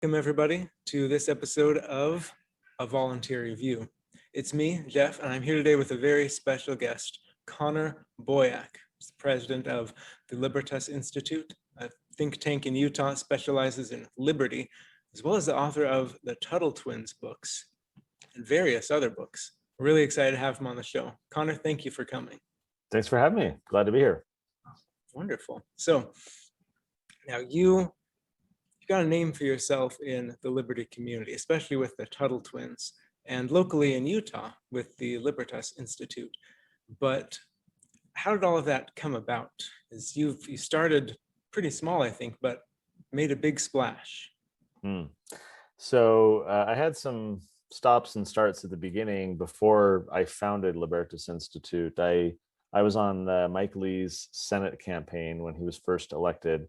Welcome everybody to this episode of A Voluntary View. It's me, Jeff, and I'm here today with a very special guest, Connor Boyack, who's the president of the Libertas Institute, a think tank in Utah specializes in liberty, as well as the author of the Tuttle Twins books and various other books. We're really excited to have him on the show. Connor, thank you for coming. Thanks for having me. Glad to be here. Wonderful. So now you've got a name for yourself in the liberty community, especially with the Tuttle Twins, and locally in Utah with the Libertas Institute. But how did all of that come about? As you started pretty small, I think, but made a big splash. So I had some stops and starts at the beginning before I founded Libertas Institute. I was on Mike Lee's Senate campaign when he was first elected.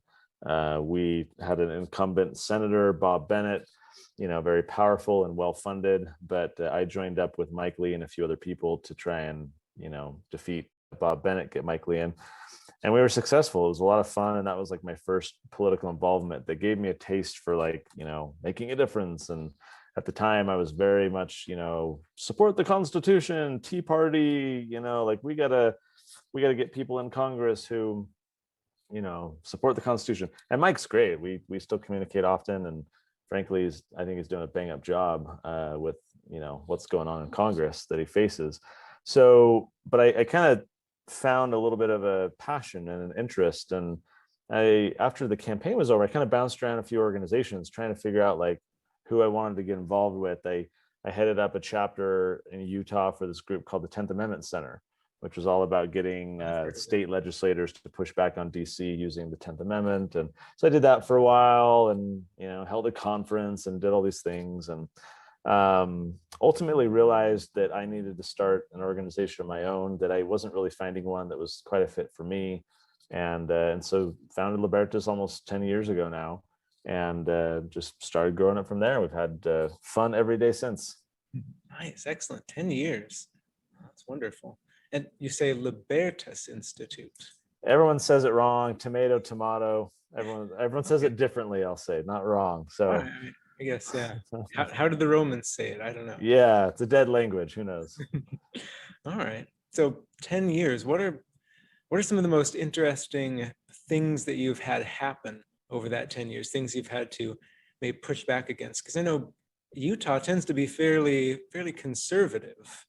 We had an incumbent senator, Bob Bennett, very powerful and well-funded, but I joined up with Mike Lee and a few other people to try and, defeat Bob Bennett, get Mike Lee in. And we were successful. It was a lot of fun. And that was like my first political involvement that gave me a taste for making a difference. And at the time I was very much, support the Constitution, Tea Party, we gotta get people in Congress who, support the Constitution. And Mike's great. We still communicate often, and frankly, I think he's doing a bang up job with what's going on in Congress that he faces. So, but I kind of found a little bit of a passion and an interest, and after the campaign was over, I kind of bounced around a few organizations trying to figure out who I wanted to get involved with. I headed up a chapter in Utah for this group called the 10th Amendment Center, which was all about getting state legislators to push back on DC using the 10th Amendment. And so I did that for a while and, held a conference and did all these things. And ultimately realized that I needed to start an organization of my own, that I wasn't really finding one that was quite a fit for me. And so founded Libertas almost 10 years ago now, and just started growing it from there. We've had fun every day since. Nice, excellent. 10 years. That's wonderful. And you say Libertas Institute. Everyone says it wrong. Tomato. Everyone says it differently, I'll say, not wrong. So right. I guess, yeah. How did the Romans say it? I don't know. Yeah, it's a dead language. Who knows? All right. So 10 years. What are some of the most interesting things that you've had happen over that 10 years? Things you've had to maybe push back against? Because I know Utah tends to be fairly conservative,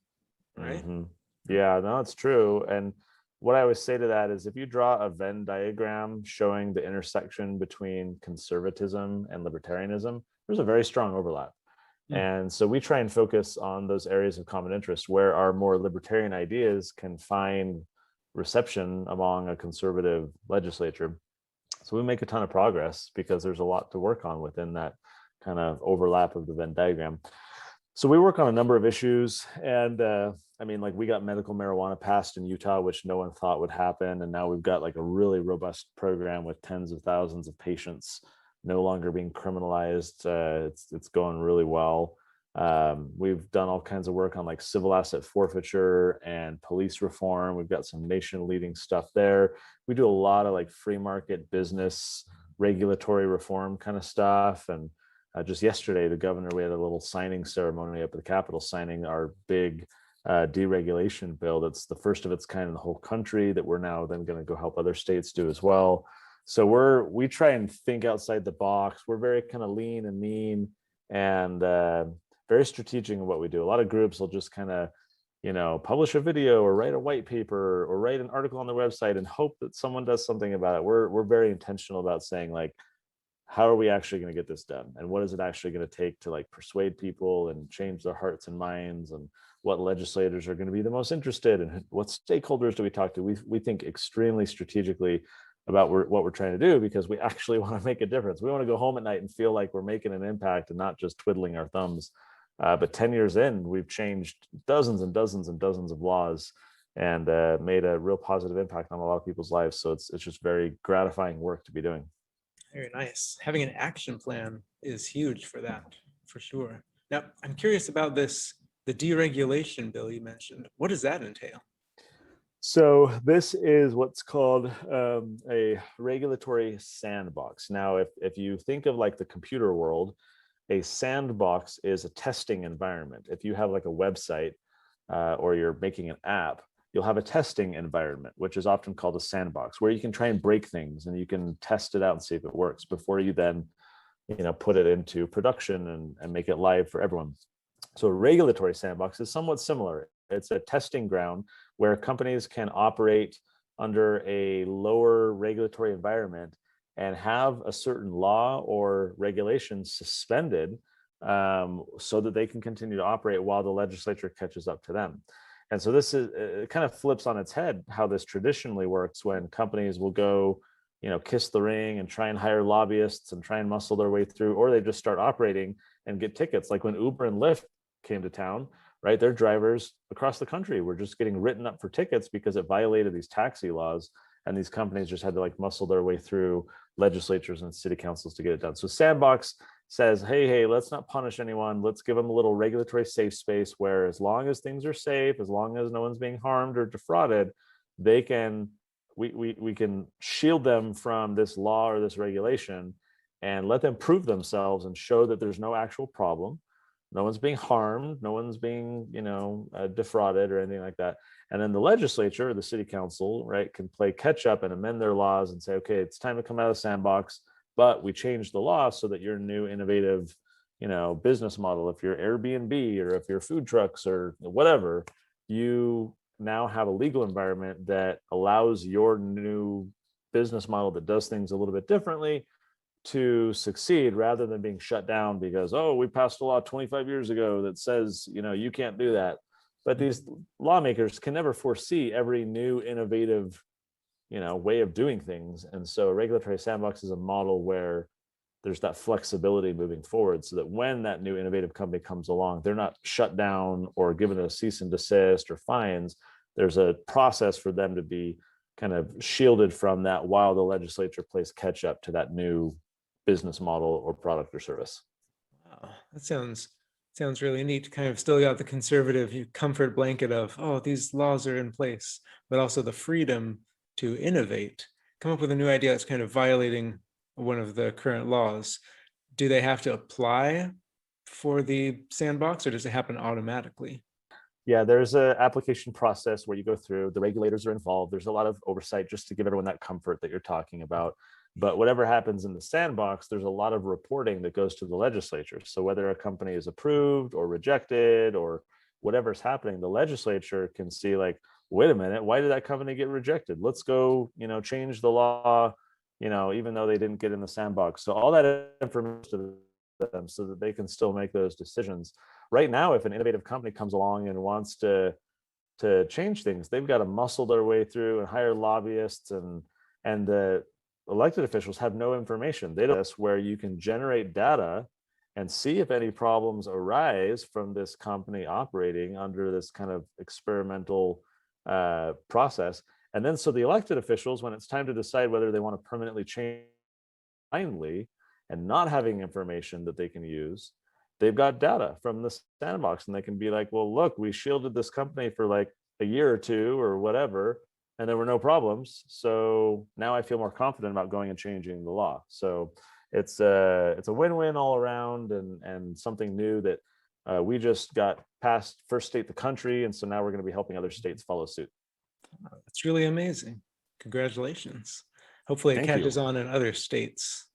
right? Mm-hmm. Yeah, no, it's true. And what I always say to that is, if you draw a Venn diagram showing the intersection between conservatism and libertarianism, there's a very strong overlap. And so we try and focus on those areas of common interest where our more libertarian ideas can find reception among a conservative legislature. So we make a ton of progress because there's a lot to work on within that kind of overlap of the Venn diagram. So we work on a number of issues, and we got medical marijuana passed in Utah, which no one thought would happen. And now we've got a really robust program with tens of thousands of patients no longer being criminalized. It's going really well. We've done all kinds of work on civil asset forfeiture and police reform. We've got some nation leading stuff there. We do a lot of free market business, regulatory reform kind of stuff. And just yesterday, the governor, we had a little signing ceremony up at the Capitol, signing our big deregulation bill. That's the first of its kind in the whole country that we're now then going to go help other states do as well. So we try and think outside the box. We're very kind of lean and mean and very strategic in what we do. A lot of groups will just kind of, publish a video or write a white paper or write an article on their website and hope that someone does something about it. We're very intentional about saying how are we actually going to get this done? And what is it actually going to take to persuade people and change their hearts and minds, and what legislators are going to be the most interested in, what stakeholders do we talk to? We think extremely strategically about what we're trying to do, because we actually want to make a difference. We want to go home at night and feel like we're making an impact and not just twiddling our thumbs. But 10 years in, we've changed dozens and dozens and dozens of laws and made a real positive impact on a lot of people's lives. So it's just very gratifying work to be doing. Very nice. Having an action plan is huge for that, for sure. Now, I'm curious about the deregulation bill you mentioned. What does that entail? So this is what's called a regulatory sandbox. Now, if you think of like the computer world, a sandbox is a testing environment. If you have like a website or you're making an app, you'll have a testing environment, which is often called a sandbox, where you can try and break things and you can test it out and see if it works before you then, put it into production and make it live for everyone. So a regulatory sandbox is somewhat similar. It's a testing ground where companies can operate under a lower regulatory environment and have a certain law or regulation suspended so that they can continue to operate while the legislature catches up to them. And so this is, it kind of flips on its head how this traditionally works when companies will go, kiss the ring and try and hire lobbyists and try and muscle their way through, or they just start operating and get tickets. Like when Uber and Lyft came to town, right? Their drivers across the country were just getting written up for tickets because it violated these taxi laws. And these companies just had to like muscle their way through legislatures and city councils to get it done. So Sandbox says, hey, let's not punish anyone. Let's give them a little regulatory safe space where as long as things are safe, as long as no one's being harmed or defrauded, they can, we can shield them from this law or this regulation and let them prove themselves and show that there's no actual problem. No one's being harmed, no one's being, defrauded or anything like that. And then the legislature, the city council, right, can play catch up and amend their laws and say, okay, it's time to come out of the sandbox, but we changed the law so that your new innovative, business model, if you're Airbnb or if you're food trucks or whatever, you now have a legal environment that allows your new business model that does things a little bit differently to succeed rather than being shut down because, oh, we passed a law 25 years ago that says, you can't do that. But these lawmakers can never foresee every new innovative, way of doing things. And so a regulatory sandbox is a model where there's that flexibility moving forward so that when that new innovative company comes along, they're not shut down or given a cease and desist or fines. There's a process for them to be kind of shielded from that while the legislature plays catch up to that new business model or product or service. Wow, that sounds really neat. Kind of still got the conservative comfort blanket of, oh, these laws are in place, but also the freedom to innovate, come up with a new idea that's kind of violating one of the current laws. Do they have to apply for the sandbox or does it happen automatically? Yeah, there's an application process where you go through, the regulators are involved. There's a lot of oversight just to give everyone that comfort that you're talking about. But whatever happens in the sandbox, there's a lot of reporting that goes to the legislature. So whether a company is approved or rejected or whatever's happening, the legislature can see like, wait a minute, why did that company get rejected? Let's go, change the law, even though they didn't get in the sandbox. So all that information to them so that they can still make those decisions. Right now, if an innovative company comes along and wants to change things, they've got to muscle their way through and hire lobbyists and the elected officials have no information. They don't, where you can generate data and see if any problems arise from this company operating under this kind of experimental process. And then so the elected officials, when it's time to decide whether they want to permanently change blindly and not having information that they can use, they've got data from the sandbox and they can be like, well, look, we shielded this company for like a year or two or whatever, and there were no problems. So now I feel more confident about going and changing the law. So it's a win-win all around and something new that we just got past first state the country. And so now we're going to be helping other states follow suit. That's really amazing. Congratulations. Hopefully it catches on in other states.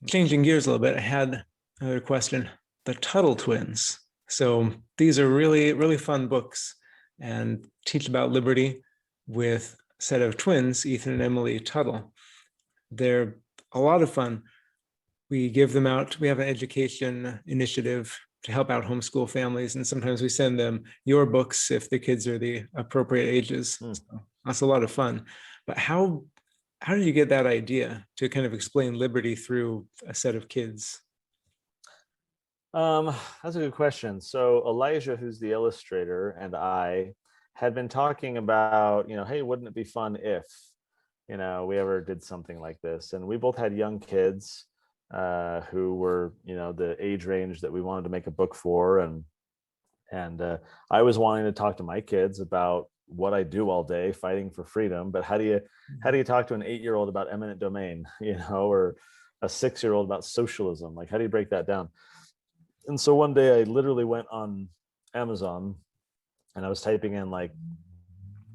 Changing gears a little bit, I had another question. The Tuttle Twins. So these are really, really fun books and teach about liberty with a set of twins, Ethan and Emily Tuttle. They're a lot of fun. We give them out. We have an education initiative to help out homeschool families. And sometimes we send them your books if the kids are the appropriate ages. So that's a lot of fun. But how did you get that idea to kind of explain liberty through a set of kids? That's a good question. So Elijah, who's the illustrator, and I had been talking about, hey, wouldn't it be fun if, we ever did something like this? And we both had young kids who were, the age range that we wanted to make a book for. And I was wanting to talk to my kids about, what I do all day, fighting for freedom. But how do you talk to an 8-year-old about eminent domain, or a 6-year-old about socialism? Like, how do you break that down? And so one day I literally went on Amazon and I was typing in like,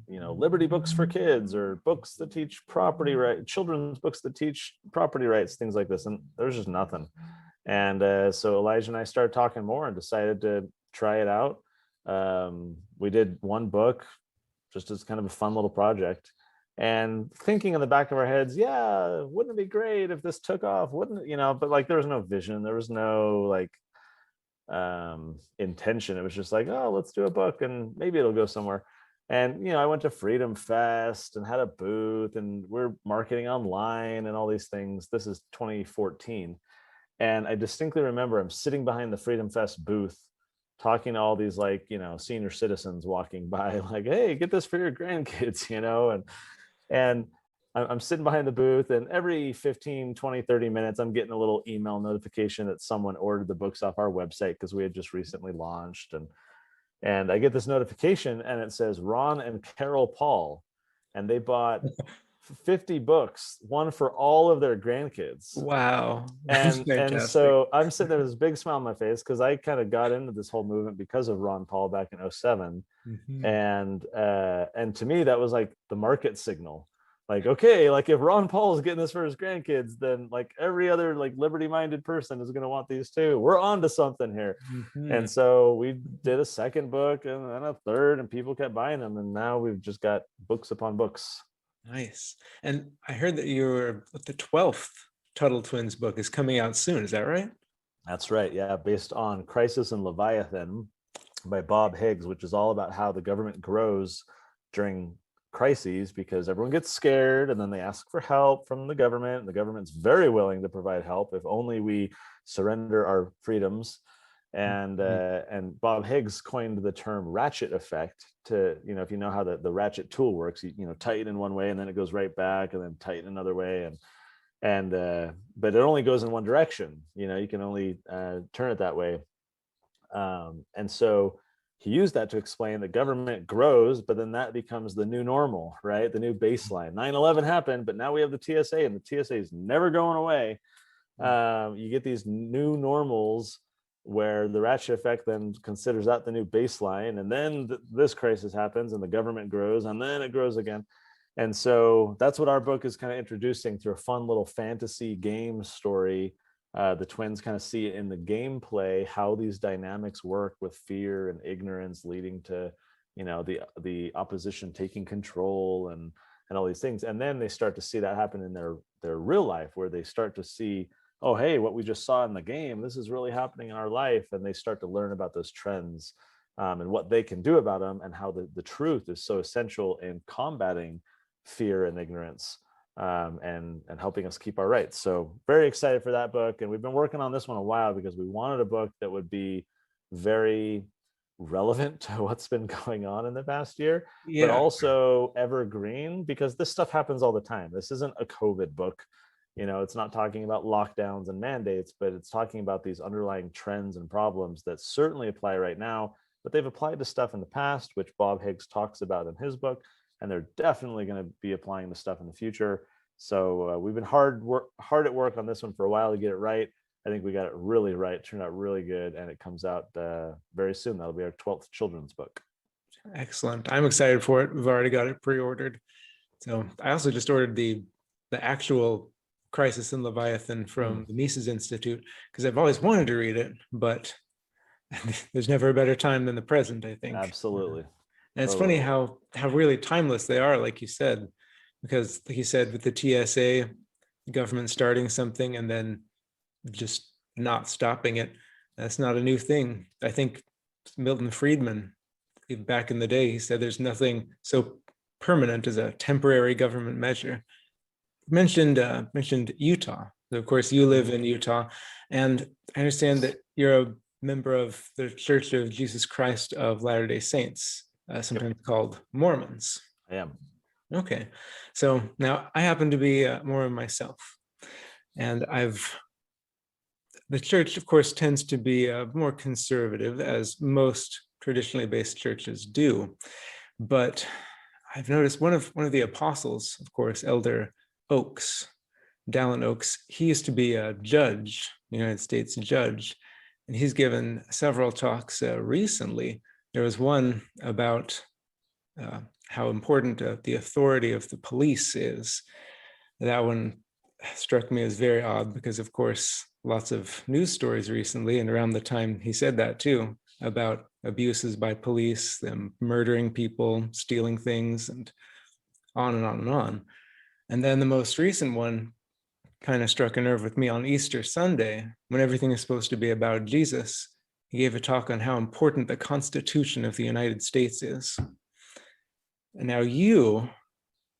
liberty books for kids, or books that teach property right, children's books that teach property rights, things like this. And there's just nothing. And so Elijah and I started talking more and decided to try it out. We did one book just as kind of a fun little project, and thinking in the back of our heads, yeah, wouldn't it be great if this took off? Wouldn't it, but like there was no vision, there was no like intention. It was just like, oh, let's do a book and maybe it'll go somewhere. And I went to Freedom Fest and had a booth, and we're marketing online and all these things. This is 2014. And I distinctly remember I'm sitting behind the Freedom Fest booth talking to all these like, senior citizens walking by, like, hey, get this for your grandkids, and I'm sitting behind the booth, and every 15, 20, 30 minutes, I'm getting a little email notification that someone ordered the books off our website because we had just recently launched. And I get this notification and it says Ron and Carol Paul, and they bought 50 books, one for all of their grandkids. Wow. And so I'm sitting there with this big smile on my face because I kind of got into this whole movement because of Ron Paul back in 2007. Mm-hmm. And to me, that was like the market signal. Like, okay, like if Ron Paul is getting this for his grandkids, then like every other like liberty-minded person is going to want these too. We're on to something here. Mm-hmm. And so we did a second book and then a third, and people kept buying them. And now we've just got books upon books. Nice. And I heard that the 12th Tuttle Twins book is coming out soon. Is that right? That's right. Yeah. Based on Crisis in Leviathan by Bob Higgs, which is all about how the government grows during crises, because everyone gets scared and then they ask for help from the government. And the government's very willing to provide help if only we surrender our freedoms. And Bob Higgs coined the term ratchet effect to, if you know how the ratchet tool works, you tighten in one way and then it goes right back, and then tighten another way. But it only goes in one direction. You can only turn it that way. And so he used that to explain that government grows, but then that becomes the new normal, right? The new baseline. 9/11 happened, but now we have the TSA, and the TSA is never going away. You get these new normals where the ratchet effect then considers that the new baseline. And then this crisis happens and the government grows, and then it grows again. And so that's what our book is kind of introducing through a fun little fantasy game story. The twins kind of see in the gameplay how these dynamics work with fear and ignorance leading to, the opposition taking control and all these things. And then they start to see that happen in their real life, where they start to see, oh, hey, what we just saw in the game, this is really happening in our life. And they start to learn about those trends and what they can do about them, and how the truth is so essential in combating fear and ignorance. And helping us keep our rights. So very excited for that book. And we've been working on this one a while because we wanted a book that would be very relevant to what's been going on in the past year, but also evergreen, because this stuff happens all the time. This isn't a COVID book. It's not talking about lockdowns and mandates, but it's talking about these underlying trends and problems that certainly apply right now, but they've applied to stuff in the past, which Bob Higgs talks about in his book. And they're definitely going to be applying the stuff in the future. So we've been hard at work on this one for a while to get it right. I think we got it really right. It turned out really good, and it comes out very soon. That'll be our 12th children's book. Excellent. I'm excited for it. We've already got it pre-ordered. So I also just ordered the actual Crisis in Leviathan from the Mises Institute, because I've always wanted to read it, but there's never a better time than the present, I think. Absolutely. And it's funny how really timeless they are, like you said, because like you said, with the TSA, the government starting something and then just not stopping it, that's not a new thing. I think Milton Friedman, back in the day, he said there's nothing so permanent as a temporary government measure. Mentioned Utah. So of course, you live in Utah, and I understand that you're a member of the Church of Jesus Christ of Latter-day Saints. Sometimes called Mormons. I am. Okay. So now I happen to be Mormon myself. And the church, of course, tends to be more conservative, as most traditionally based churches do. But I've noticed one of the apostles, of course, Elder Oaks, Dallin Oaks, he used to be a judge, United States judge, and he's given several talks recently. There was one about how important the authority of the police is. That one struck me as very odd because, of course, lots of news stories recently, and around the time he said that too, about abuses by police, them murdering people, stealing things, and on and on and on. And then the most recent one kind of struck a nerve with me on Easter Sunday, when everything is supposed to be about Jesus. He gave a talk on how important the Constitution of the United States is. And now you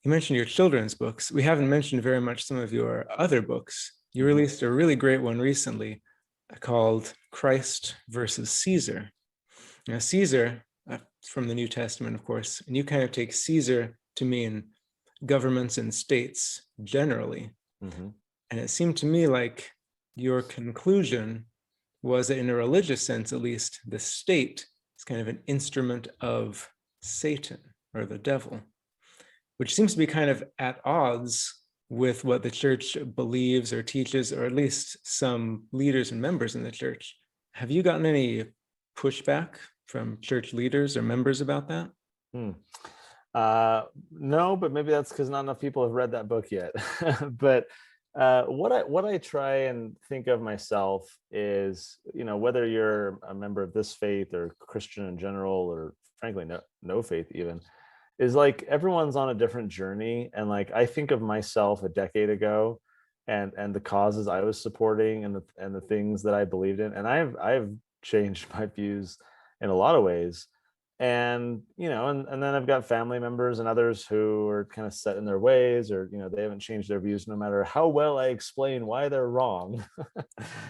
mentioned your children's books. We haven't mentioned very much some of your other books. You released a really great one recently called Christ versus Caesar. Now, Caesar, from the New Testament, of course, and you kind of take Caesar to mean governments and states generally. Mm-hmm. And it seemed to me like your conclusion was that in a religious sense, at least, the state is kind of an instrument of Satan or the devil, which seems to be kind of at odds with what the church believes or teaches, or at least some leaders and members in the church. Have you gotten any pushback from church leaders or members about that? No, but maybe that's because not enough people have read that book yet. But what I try and think of myself is, whether you're a member of this faith or Christian in general, or frankly, no faith even, is like everyone's on a different journey. And like, I think of myself a decade ago and the causes I was supporting and the things that I believed in. And I've changed my views in a lot of ways. And, and then I've got family members and others who are kind of set in their ways, or, they haven't changed their views no matter how well I explain why they're wrong,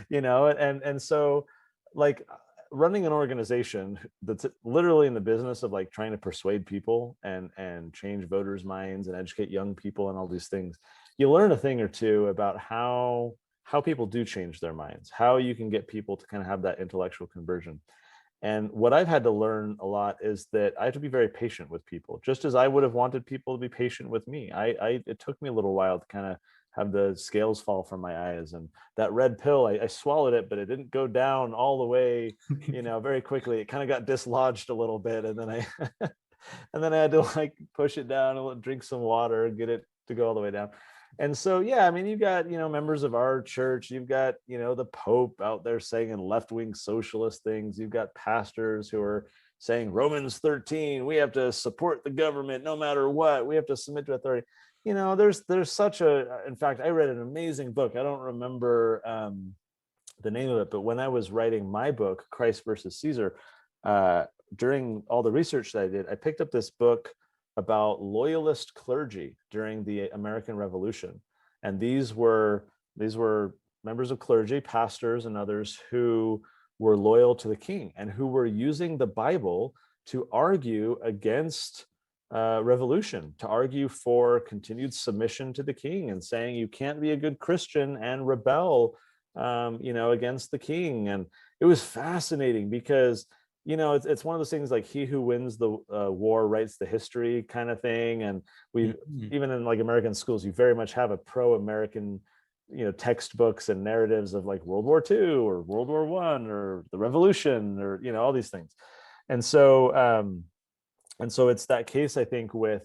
and so like running an organization that's literally in the business of like trying to persuade people and change voters' minds and educate young people and all these things, you learn a thing or two about how people do change their minds, how you can get people to kind of have that intellectual conversion. And what I've had to learn a lot is that I have to be very patient with people, just as I would have wanted people to be patient with me. It took me a little while to kind of have the scales fall from my eyes, and that red pill, I swallowed it, but it didn't go down all the way, very quickly. It kind of got dislodged a little bit, and then I and then I had to like push it down and drink some water and get it to go all the way down. And so, yeah, I mean, you've got, members of our church, you've got, the Pope out there saying left-wing socialist things. You've got pastors who are saying Romans 13, we have to support the government no matter what. We have to submit to authority. There's such in fact, I read an amazing book. I don't remember the name of it, but when I was writing my book, Christ versus Caesar, during all the research that I did, I picked up this book about loyalist clergy during the American Revolution. And these were members of clergy, pastors and others who were loyal to the king and who were using the Bible to argue against revolution, to argue for continued submission to the king, and saying you can't be a good Christian and rebel against the king. And it was fascinating because it's one of those things like he who wins the war writes the history kind of thing. And we even in like American schools, you very much have a pro-American, textbooks and narratives of like World War II or World War I or the Revolution or, all these things. And so it's that case, I think, with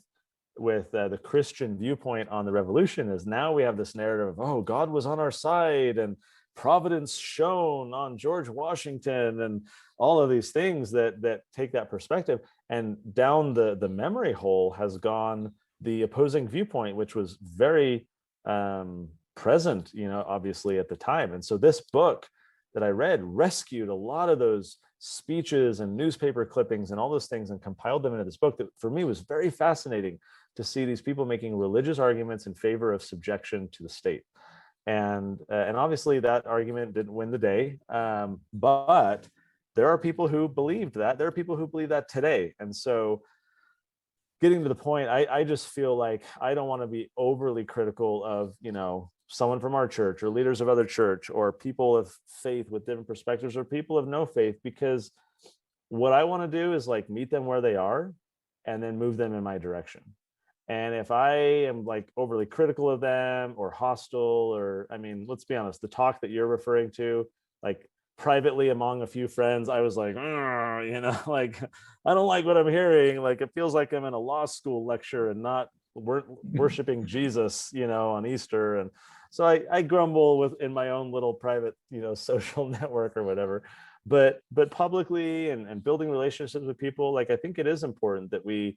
the Christian viewpoint on the revolution is now we have this narrative of, oh, God was on our side and providence shone on George Washington and all of these things that take that perspective. And down the memory hole has gone the opposing viewpoint, which was very present, obviously at the time. And so this book that I read rescued a lot of those speeches and newspaper clippings and all those things and compiled them into this book that for me was very fascinating to see these people making religious arguments in favor of subjection to the state. And obviously that argument didn't win the day, but there are people who believed that. There are people who believe that today. And so getting to the point, I just feel like I don't want to be overly critical of, someone from our church or leaders of other church or people of faith with different perspectives or people of no faith, because what I want to do is like meet them where they are and then move them in my direction. And if I am like overly critical of them or hostile, or I mean, let's be honest, the talk that you're referring to, like privately among a few friends, I was like, like I don't like what I'm hearing. Like it feels like I'm in a law school lecture and not worshiping Jesus, on Easter. And so I grumble in my own little private, social network or whatever. But publicly and building relationships with people, like I think it is important that we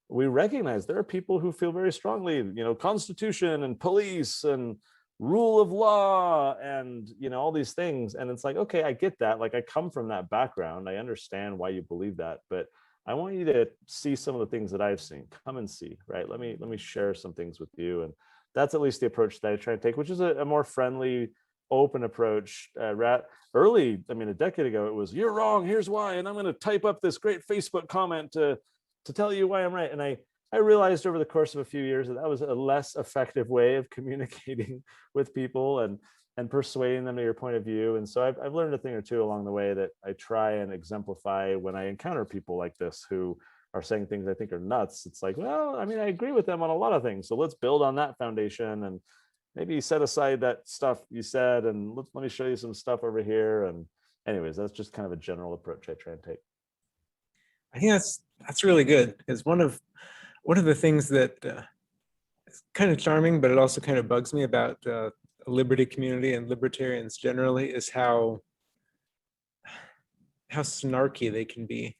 recognize there are people who feel very strongly, Constitution and police and rule of law and, all these things. And it's like, okay, I get that. Like I come from that background. I understand why you believe that, but I want you to see some of the things that I've seen. Come and see, right? Let me share some things with you. And that's at least the approach that I try to take, which is a more friendly, open approach. Early, I mean, a decade ago, it was, you're wrong, here's why. And I'm going to type up this great Facebook comment to tell you why I'm right. And I realized over the course of a few years that was a less effective way of communicating with people and persuading them to your point of view. And so I've learned a thing or two along the way that I try and exemplify when I encounter people like this who are saying things I think are nuts. It's like, well, I mean, I agree with them on a lot of things. So let's build on that foundation and maybe set aside that stuff you said and let me show you some stuff over here. And anyways, that's just kind of a general approach I try and take. I think that's really good, because one of the things that is kind of charming, but it also kind of bugs me about a liberty community and libertarians generally, is how snarky they can be.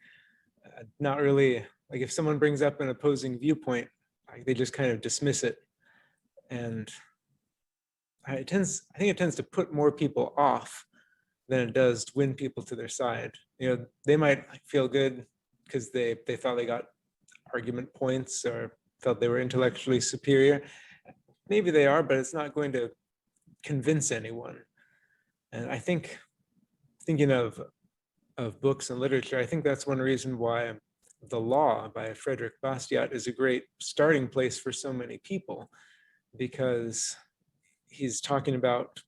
Not really, like if someone brings up an opposing viewpoint, like they just kind of dismiss it, and I think it tends to put more people off than it does to win people to their side. They might feel good because they thought they got argument points or felt they were intellectually superior. Maybe they are, but it's not going to convince anyone. And I think, thinking of books and literature, I think that's one reason why The Law by Frederick Bastiat is a great starting place for so many people, because he's talking about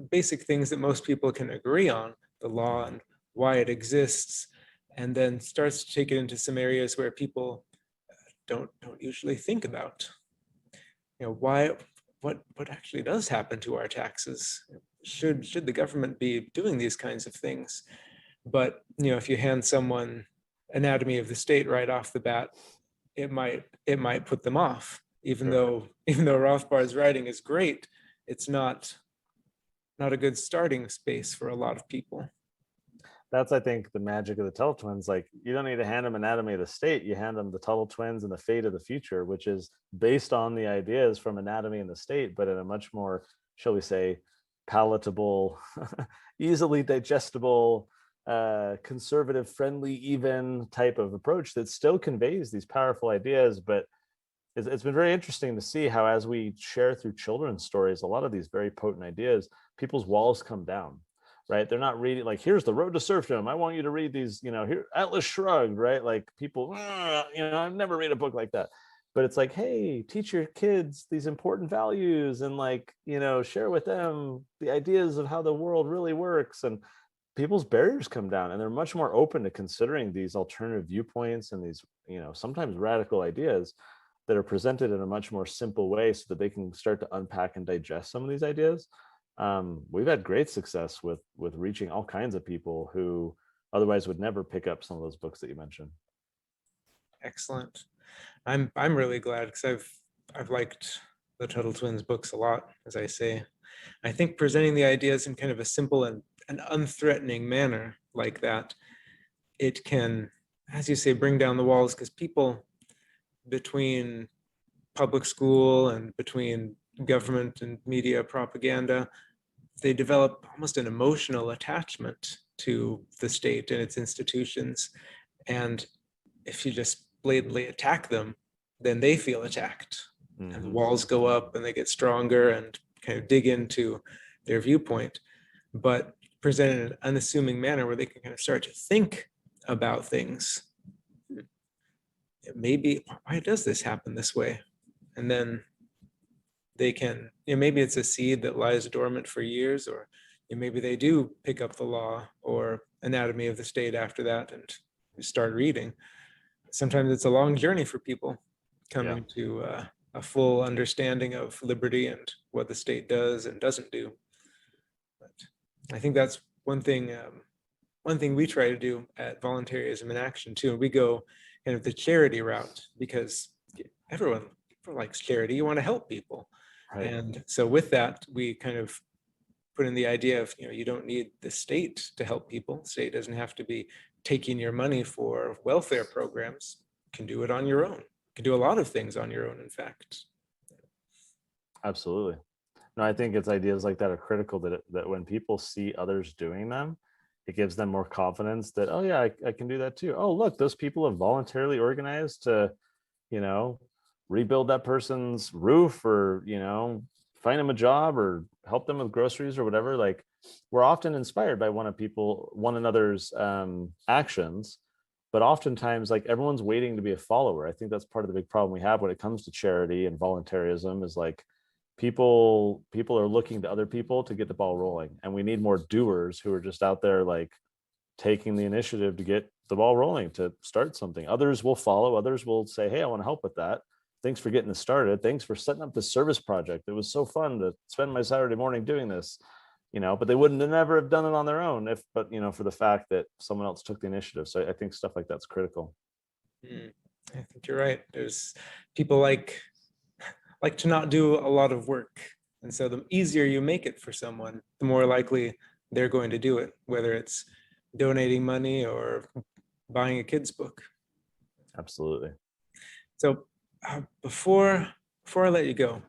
basic things that most people can agree on, the law and why it exists, and then starts to take it into some areas where people don't usually think about. What actually does happen to our taxes? Should the government be doing these kinds of things? But if you hand someone Anatomy of the State right off the bat, it might put them off, even though Rothbard's writing is great. It's not a good starting space for a lot of people. That's, I think, the magic of the Tuttle Twins. Like, you don't need to hand them Anatomy of the State. You hand them the Tuttle Twins and the Fate of the Future, which is based on the ideas from Anatomy of the State, but in a much more, shall we say, palatable, easily digestible, conservative, friendly, even type of approach that still conveys these powerful ideas. But it's been very interesting to see how, as we share through children's stories, a lot of these very potent ideas, people's walls come down. Right? They're not reading like, here's the Road to Serfdom. I want you to read these, here, Atlas Shrugged, right? Like people, I've never read a book like that. But it's like, hey, teach your kids these important values and share with them the ideas of how the world really works. And people's barriers come down and they're much more open to considering these alternative viewpoints and these, sometimes radical ideas that are presented in a much more simple way so that they can start to unpack and digest some of these ideas. We've had great success with reaching all kinds of people who otherwise would never pick up some of those books that you mentioned. Excellent. I'm really glad, because I've liked the Tuttle Twins books a lot, as I say. I think presenting the ideas in kind of a simple and an unthreatening manner like that, it can, as you say, bring down the walls, because people between public school and between government and media propaganda, they develop almost an emotional attachment to the state and its institutions. And if you just blatantly attack them, then they feel attacked. Mm-hmm. And the walls go up and they get stronger and kind of dig into their viewpoint. But presented in an unassuming manner where they can kind of start to think about things. Maybe, why does this happen this way? And then they can, maybe it's a seed that lies dormant for years, or maybe they do pick up The Law or Anatomy of the State after that and start reading. sometimes it's a long journey for people coming to a full understanding of liberty and what the state does and doesn't do. But I think that's one thing we try to do at Voluntaryism in Action too. We go kind of the charity route because everyone likes charity. You want to help people. Right. And so with that, we kind of put in the idea of, you don't need the state to help people. The state doesn't have to be taking your money for welfare programs. You can do it on your own. You can do a lot of things on your own, in fact. Absolutely. No, I think it's ideas like that are critical, that when people see others doing them, it gives them more confidence that, oh yeah, I can do that too. Oh, look, those people have voluntarily organized to, rebuild that person's roof, or, find them a job or help them with groceries or whatever. Like, we're often inspired by one another's actions, but oftentimes, like, everyone's waiting to be a follower. I think that's part of the big problem we have when it comes to charity and voluntarism, is like, people are looking to other people to get the ball rolling, and we need more doers who are just out there, like, taking the initiative to get the ball rolling, to start something. Others will follow. Others will say, hey, I want to help with that. Thanks for getting this started. Thanks for setting up this service project. It was so fun to spend my Saturday morning doing this, but they wouldn't have never have done it on their own for the fact that someone else took the initiative. So I think stuff like that's critical. I think you're right. There's people like to not do a lot of work. And so the easier you make it for someone, the more likely they're going to do it, whether it's donating money or buying a kid's book. Absolutely. So before I let you go,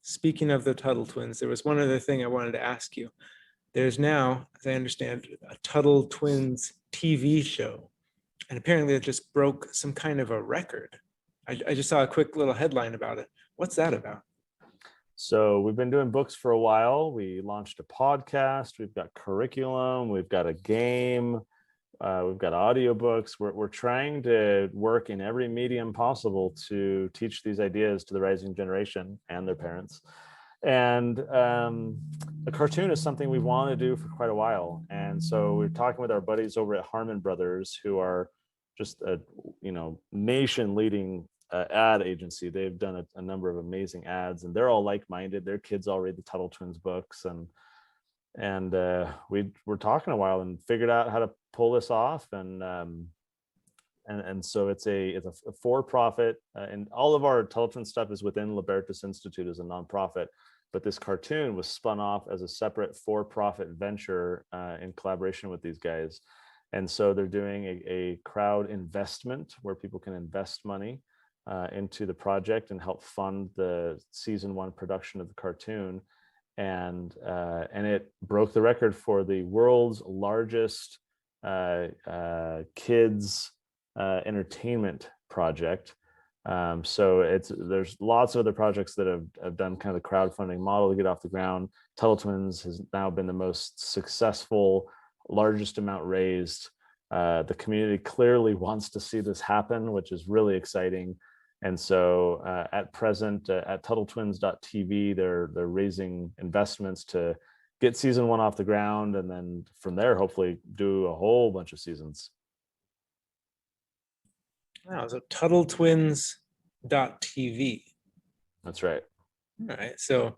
speaking of the Tuttle Twins, there was one other thing I wanted to ask you. There's now, as I understand, a Tuttle Twins TV show, and apparently it just broke some kind of a record. I just saw a quick little headline about it. What's that about? So we've been doing books for a while. We launched a podcast. We've got curriculum. We've got a game. We've got audiobooks. We're trying to work in every medium possible to teach these ideas to the rising generation and their parents. And a cartoon is something we want to do for quite a while. And so we're talking with our buddies over at Harmon Brothers, who are just a nation leading ad agency. They've done a number of amazing ads, and they're all like-minded. Their kids all read the Tuttle Twins books, and we were talking a while and figured out how to pull this off. And so it's a for-profit, and all of our Tuttle Twins stuff is within Libertas Institute as a nonprofit. But this cartoon was spun off as a separate for-profit venture in collaboration with these guys. And so they're doing a crowd investment where people can invest money into the project and help fund the season 1 production of the cartoon. And it broke the record for the world's largest kids entertainment project. So there's lots of other projects that have done kind of the crowdfunding model to get off the ground. Tuttle Twins has now been the most successful, largest amount raised. The community clearly wants to see this happen, which is really exciting. And so at present at TuttleTwins.tv, they're raising investments to get season 1 off the ground, and then from there, hopefully do a whole bunch of seasons. Wow, so TuttleTwins.tv. That's right. All right, so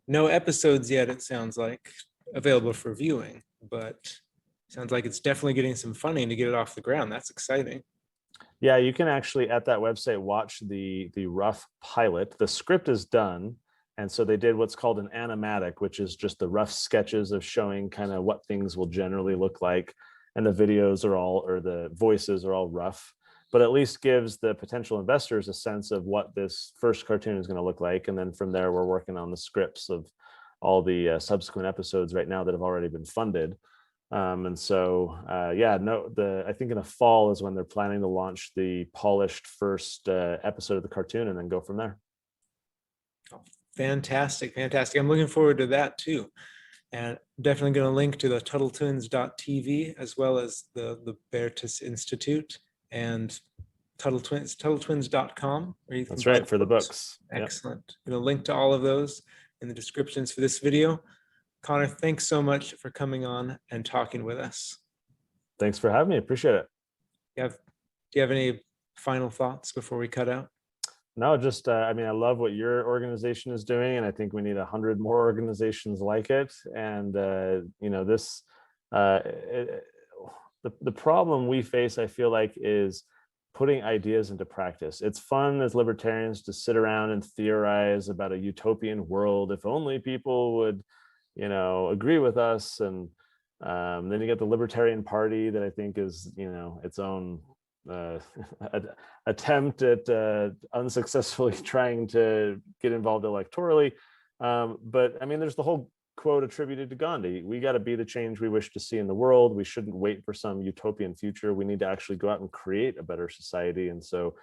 no episodes yet, it sounds like, available for viewing, but sounds like it's definitely getting some funding to get it off the ground. That's exciting. Yeah, you can actually at that website watch the rough pilot. The script is done, and so they did what's called an animatic, which is just the rough sketches of showing kind of what things will generally look like, and the videos are all, or the voices are all rough, but at least gives the potential investors a sense of what this first cartoon is going to look like. And then from there, we're working on the scripts of all the subsequent episodes right now that have already been funded. And so, I think in the fall is when they're planning to launch the polished first episode of the cartoon, and then go from there. Oh, fantastic. I'm looking forward to that too. And definitely going to link to the TuttleTwins.tv as well as the Libertas Institute and TuttleTwins.com. That's right, for the books. Excellent. Yep. Going to link to all of those in the descriptions for this video. Connor, thanks so much for coming on and talking with us. Thanks for having me. Appreciate it. Do you have any final thoughts before we cut out? No, just I mean, I love what your organization is doing, and I think we need 100 more organizations like it. And this the problem we face, I feel like, is putting ideas into practice. It's fun as libertarians to sit around and theorize about a utopian world. If only people would, agree with us. And then you get the Libertarian Party that I think is, its own uh, attempt at unsuccessfully trying to get involved electorally. But I mean, there's the whole quote attributed to Gandhi: "We got to be the change we wish to see in the world. We shouldn't wait for some utopian future. We need to actually go out and create a better society." And so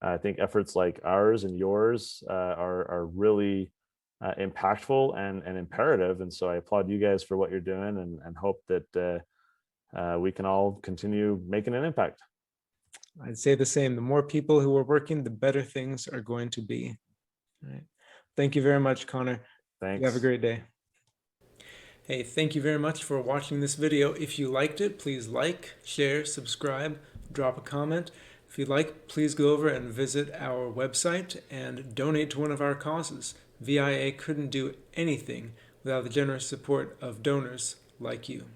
I think efforts like ours and yours are really impactful and imperative. And so I applaud you guys for what you're doing, and hope that we can all continue making an impact. I'd say the same. The more people who are working, the better things are going to be. All right. Thank you very much, Connor. Thanks. You have a great day. Hey, thank you very much for watching this video. If you liked it, please like, share, subscribe, drop a comment. If you'd like, please go over and visit our website and donate to one of our causes. VIA couldn't do anything without the generous support of donors like you.